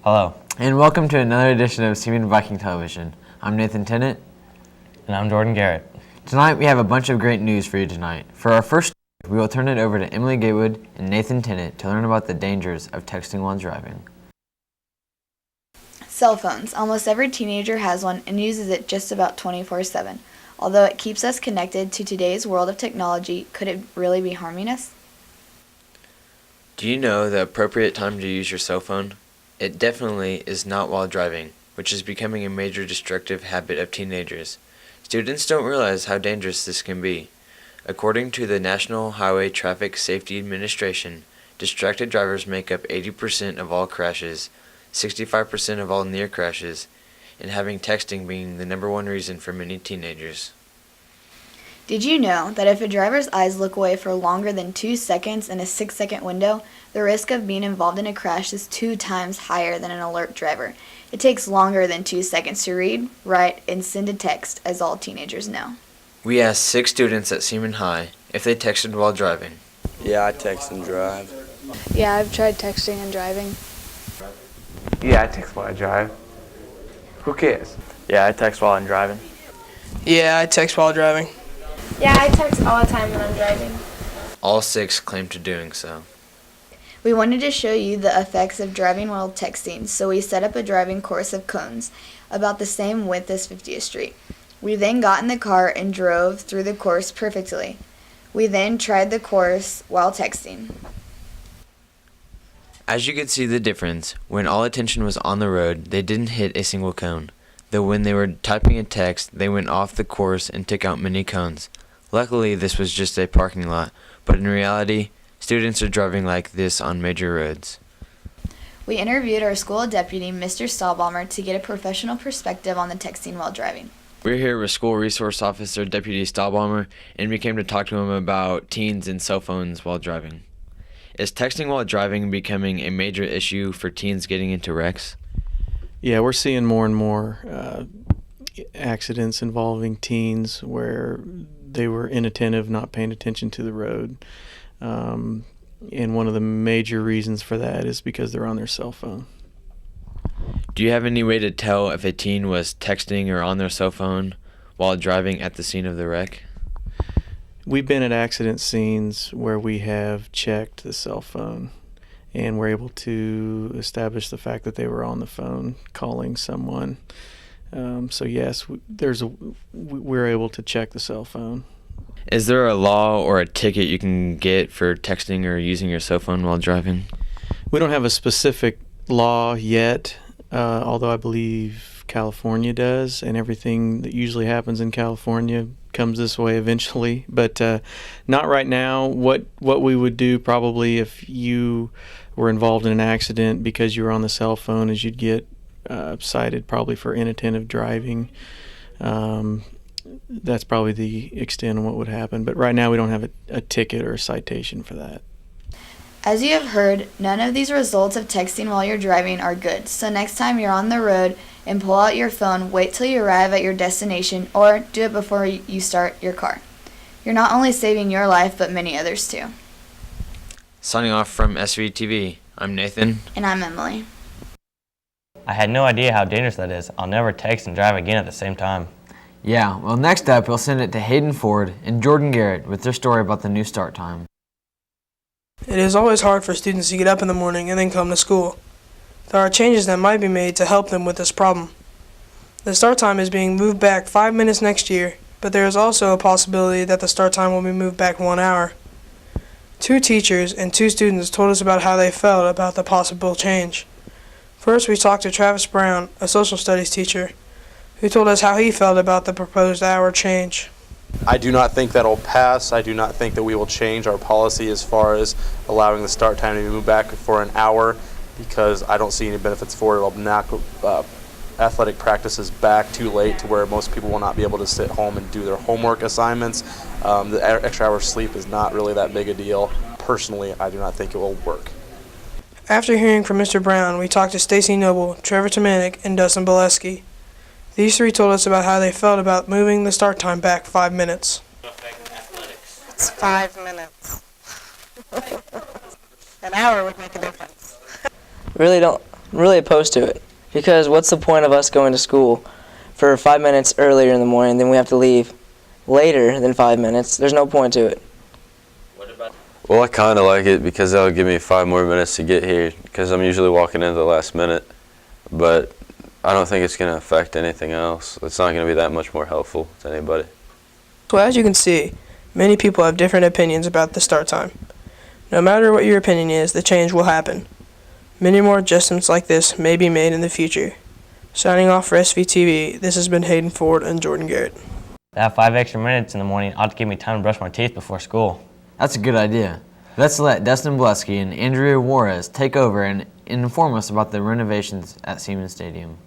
Hello. And welcome to another edition of Seaman Viking Television. I'm Nathan Tennant. And I'm Jordan Garrett. Tonight we have a bunch of great news for you tonight. For our first story, we will turn it over to Emily Gatewood and Nathan Tennant to learn about the dangers of texting while driving. Cell phones. Almost every teenager has one and uses it just about 24/7. Although it keeps us connected to today's world of technology, could it really be harming us? Do you know the appropriate time to use your cell phone? It definitely is not while driving, which is becoming a major destructive habit of teenagers. Students don't realize how dangerous this can be. According to the National Highway Traffic Safety Administration, distracted drivers make up 80% of all crashes, 65% of all near crashes, and having texting being the number one reason for many teenagers. Did you know that if a driver's eyes look away for longer than 2 seconds in a 6-second window, the risk of being involved in a crash is 2 times higher than an alert driver? It takes longer than 2 seconds to read, write, and send a text, as all teenagers know. We asked 6 students at Seaman High if they texted while driving. Yeah, I text and drive. Yeah, I've tried texting and driving. Yeah, I text while I drive. Who cares? Yeah, I text while I'm driving. Yeah, I text while driving. Yeah, I text all the time when I'm driving. All 6 claimed to doing so. We wanted to show you the effects of driving while texting, so we set up a driving course of cones, about the same width as 50th Street. We then got in the car and drove through the course perfectly. We then tried the course while texting. As you could see the difference, when all attention was on the road, they didn't hit a single cone. Though when they were typing a text, they went off the course and took out many cones. Luckily, this was just a parking lot, but in reality, students are driving like this on major roads. We interviewed our school deputy, Mr. Stahlbaumer, to get a professional perspective on the texting while driving. We're here with School Resource Officer Deputy Stahlbaumer, and we came to talk to him about teens and cell phones while driving. Is texting while driving becoming a major issue for teens getting into wrecks? Yeah, we're seeing more and more accidents involving teens where they were inattentive, not paying attention to the road. And one of the major reasons for that is because they're on their cell phone. Do you have any way to tell if a teen was texting or on their cell phone while driving at the scene of the wreck? We've been at accident scenes where we have checked the cell phone, and we're able to establish the fact that they were on the phone calling someone. So yes, we're able to check the cell phone. Is there a law or a ticket you can get for texting or using your cell phone while driving? We don't have a specific law yet, although I believe California does, and everything that usually happens in California comes this way eventually, but not right now. What we would do probably if you were involved in an accident because you were on the cell phone is you'd get cited probably for inattentive driving. That's probably the extent of what would happen, but right now we don't have a ticket or a citation for that. As you have heard, none of these results of texting while you're driving are good, so next time you're on the road and pull out your phone, wait till you arrive at your destination, or do it before you start your car. You're not only saving your life, but many others too. Signing off from SVTV, I'm Nathan. And I'm Emily. I had no idea how dangerous that is. I'll never text and drive again at the same time. Yeah, well, next up we'll send it to Hayden Ford and Jordan Garrett with their story about the new start time. It is always hard for students to get up in the morning and then come to school. There are changes that might be made to help them with this problem. The start time is being moved back 5 minutes next year, but there is also a possibility that the start time will be moved back 1 hour. 2 teachers and 2 students told us about how they felt about the possible change. First, we talked to Travis Brown, a social studies teacher, who told us how he felt about the proposed hour change. I do not think that'll pass. I do not think that we will change our policy as far as allowing the start time to be moved back for an hour, because I don't see any benefits for it. It'll knock athletic practices back too late to where most people will not be able to sit home and do their homework assignments. The extra hour of sleep is not really that big a deal. Personally, I do not think it will work. After hearing from Mr. Brown, we talked to Stacy Noble, Trevor Tomanek, and Dustin Boleski. These 3 told us about how they felt about moving the start time back 5 minutes. It's 5 minutes. An hour would make a difference. Really don't I'm really opposed to it, because what's the point of us going to school for 5 minutes earlier in the morning, then we have to leave later than 5 minutes? There's no point to it. Well, I kind of like it because that'll give me 5 more minutes to get here, because I'm usually walking in at the last minute. But I don't think it's going to affect anything else. It's not going to be that much more helpful to anybody. So as you can see, many people have different opinions about the start time. No matter what your opinion is, the change will happen. Many more adjustments like this may be made in the future. Signing off for SVTV, this has been Hayden Ford and Jordan Garrett. That 5 extra minutes in the morning ought to give me time to brush my teeth before school. That's a good idea. Let's let Dustin Blesky and Andrea Juarez take over and inform us about the renovations at Seaman Stadium.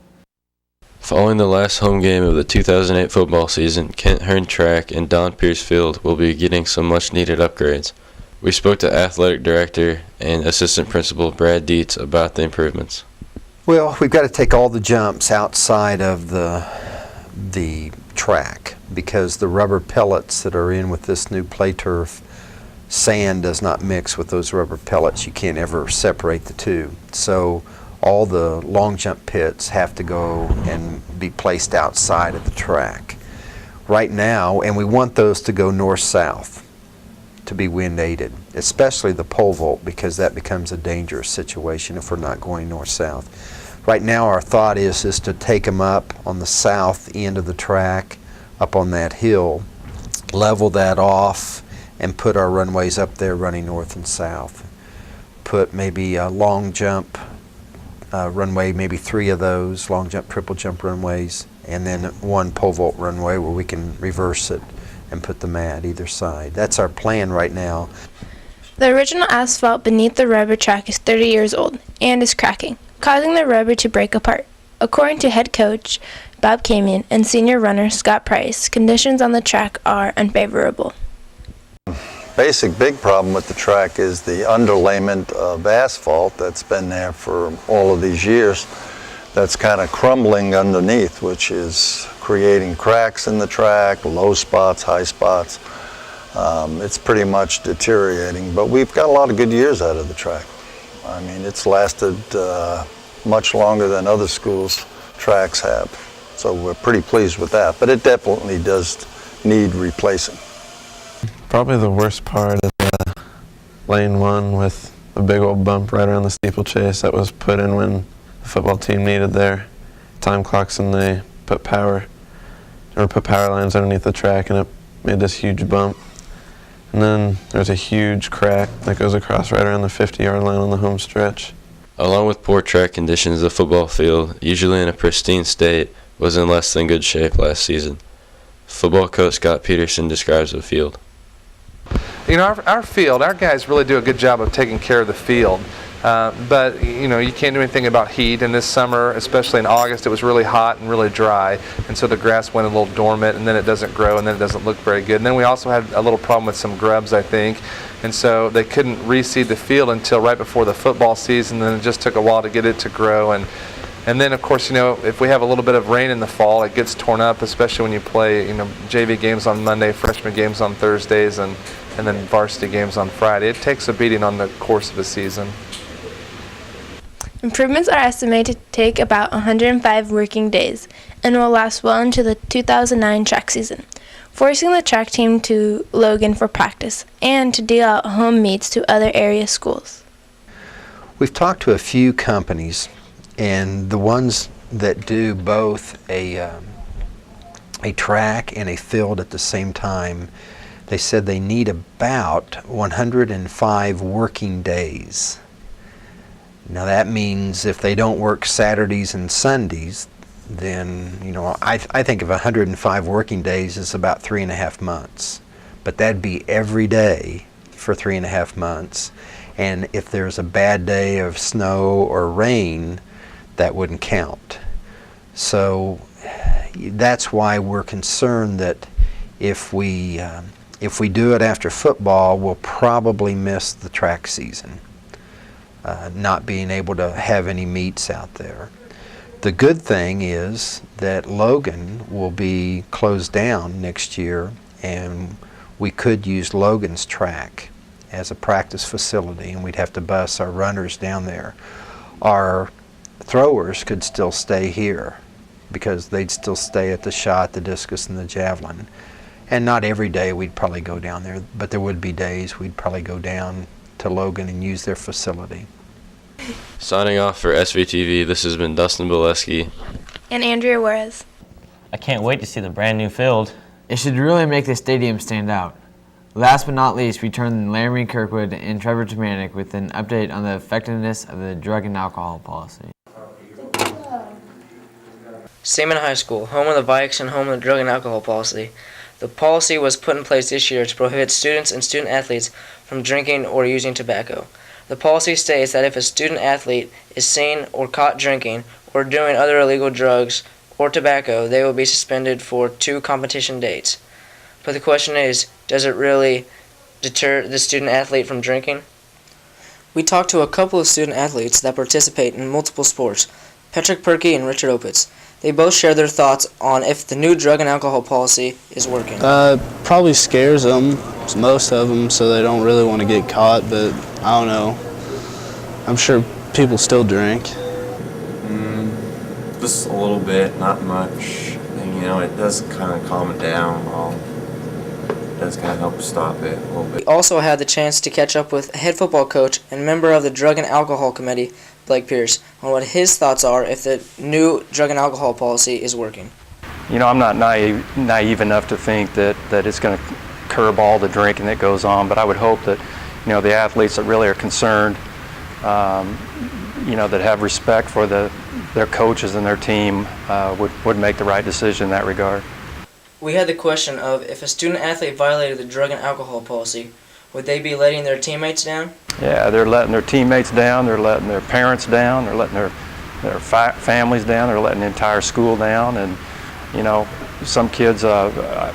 Following the last home game of the 2008 football season, Kent Hearn Track and Don Pierce Field will be getting some much-needed upgrades. We spoke to Athletic Director and Assistant Principal Brad Dietz about the improvements. Well, we've got to take all the jumps outside of the track, because the rubber pellets that are in with this new play turf, sand does not mix with those rubber pellets. You can't ever separate the two. So all the long jump pits have to go and be placed outside of the track right now, and we want those to go north-south to be wind aided, especially the pole vault, because that becomes a dangerous situation if we're not going north-south. Right now our thought is to take them up on the south end of the track, up on that hill, level that off, and put our runways up there running north and south. Put maybe a long jump runway, maybe 3 of those, long jump, triple jump runways, and then 1 pole vault runway where we can reverse it and put the mat either side. That's our plan right now. The original asphalt beneath the rubber track is 30 years old and is cracking, causing the rubber to break apart. According to head coach Bob Kamian and senior runner Scott Price, conditions on the track are unfavorable. Big problem with the track is the underlayment of asphalt that's been there for all of these years. That's kind of crumbling underneath, which is creating cracks in the track, low spots, high spots. It's pretty much deteriorating, but we've got a lot of good years out of the track. I mean, it's lasted much longer than other schools' tracks have, so we're pretty pleased with that, but it definitely does need replacing. Probably the worst part is lane 1 with a big old bump right around the steeplechase that was put in when the football team needed their time clocks, and they put power lines underneath the track, and it made this huge bump. And then there's a huge crack that goes across right around the 50-yard line on the home stretch. Along with poor track conditions, the football field, usually in a pristine state, was in less than good shape last season. Football coach Scott Peterson describes the field. You know, our field, our guys really do a good job of taking care of the field. But, you know, you can't do anything about heat. And this summer, especially in August, it was really hot and really dry. And so the grass went a little dormant, and then it doesn't grow, and then it doesn't look very good. And then we also had a little problem with some grubs, I think. And so they couldn't reseed the field until right before the football season. And it just took a while to get it to grow. And then, of course, you know, if we have a little bit of rain in the fall, it gets torn up, especially when you play, you know, JV games on Monday, freshman games on Thursdays, and then varsity games on Friday. It takes a beating on the course of a season. Improvements are estimated to take about 105 working days and will last well into the 2009 track season, forcing the track team to Logan for practice and to deal out home meets to other area schools. We've talked to a few companies, and the ones that do both a track and a field at the same time, they said they need about 105 working days. Now that means if they don't work Saturdays and Sundays, then, you know, I think of 105 working days is about 3.5 months. But that'd be every day for 3.5 months. And if there's a bad day of snow or rain, that wouldn't count. So that's why we're concerned that if we do it after football, we'll probably miss the track season, not being able to have any meets out there. The good thing is that Logan will be closed down next year, and we could use Logan's track as a practice facility, and we'd have to bus our runners down there. Our throwers could still stay here because they'd still stay at the shot, the discus, and the javelin. And not every day we'd probably go down there, but there would be days we'd probably go down to Logan and use their facility. Signing off for SVTV, this has been Dustin Bileski And Andrea Juarez. I can't wait to see the brand new field. It should really make the stadium stand out. Last but not least, we turn Laramie Kirkwood and Trevor Tomanek with an update on the effectiveness of the drug and alcohol policy. Seaman High School, home of the Vikes and home of the drug and alcohol policy. The policy was put in place this year to prohibit students and student athletes from drinking or using tobacco. The policy states that if a student athlete is seen or caught drinking or doing other illegal drugs or tobacco, they will be suspended for 2 competition dates. But the question is, does it really deter the student athlete from drinking? We talked to a couple of student athletes that participate in multiple sports, Patrick Perky and Richard Opitz. They both share their thoughts on if the new drug and alcohol policy is working. Probably scares them, most of them, so they don't really want to get caught, but I don't know. I'm sure people still drink. Just a little bit, not much. And, you know, it does kind of calm it down. It does kind of help stop it a little bit. We also had the chance to catch up with head football coach and member of the Drug and Alcohol Committee, Blake Pierce, on what his thoughts are if the new drug and alcohol policy is working. You know, I'm not naive enough to think that it's going to curb all the drinking that goes on, but I would hope that, you know, the athletes that really are concerned, you know, that have respect for their coaches and their team would make the right decision in that regard. We had the question of if a student athlete violated the drug and alcohol policy, would they be letting their teammates down? Yeah, they're letting their teammates down, they're letting their parents down, they're letting their families down, they're letting the entire school down, and you know, some kids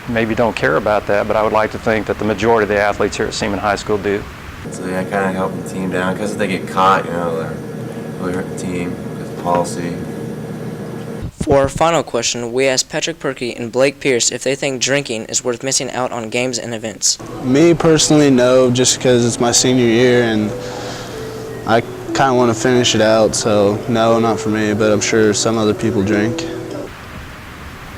maybe don't care about that, but I would like to think that the majority of the athletes here at Seaman High School do. So yeah, kind of help the team down, because if they get caught, you know, they're really hurt the team because of the policy. For our final question, we asked Patrick Perky and Blake Pierce if they think drinking is worth missing out on games and events. Me personally, no, just because it's my senior year and I kind of want to finish it out, so no, not for me, but I'm sure some other people drink.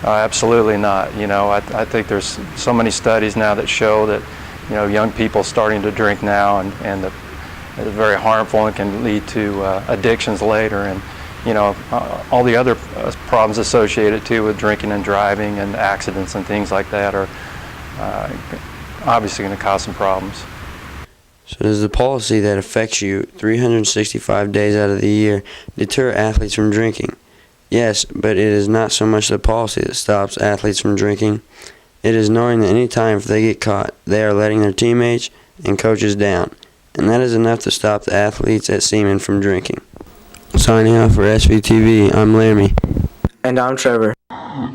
Absolutely not. You know, I think there's so many studies now that show that, you know, young people starting to drink now and it's very harmful and can lead to addictions later, and you know, all the other problems associated too with drinking and driving and accidents and things like that are obviously going to cause some problems. So does the policy that affects you 365 days out of the year deter athletes from drinking? Yes, but it is not so much the policy that stops athletes from drinking. It is knowing that any time if they get caught, they are letting their teammates and coaches down. And that is enough to stop the athletes at Seaman from drinking. Signing off for SVTV, I'm Laramie. And I'm Trevor. That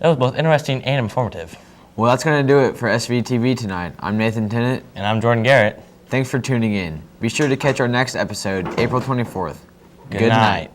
was both interesting and informative. Well, that's going to do it for SVTV tonight. I'm Nathan Tennant. And I'm Jordan Garrett. Thanks for tuning in. Be sure to catch our next episode, April 24th. Good night.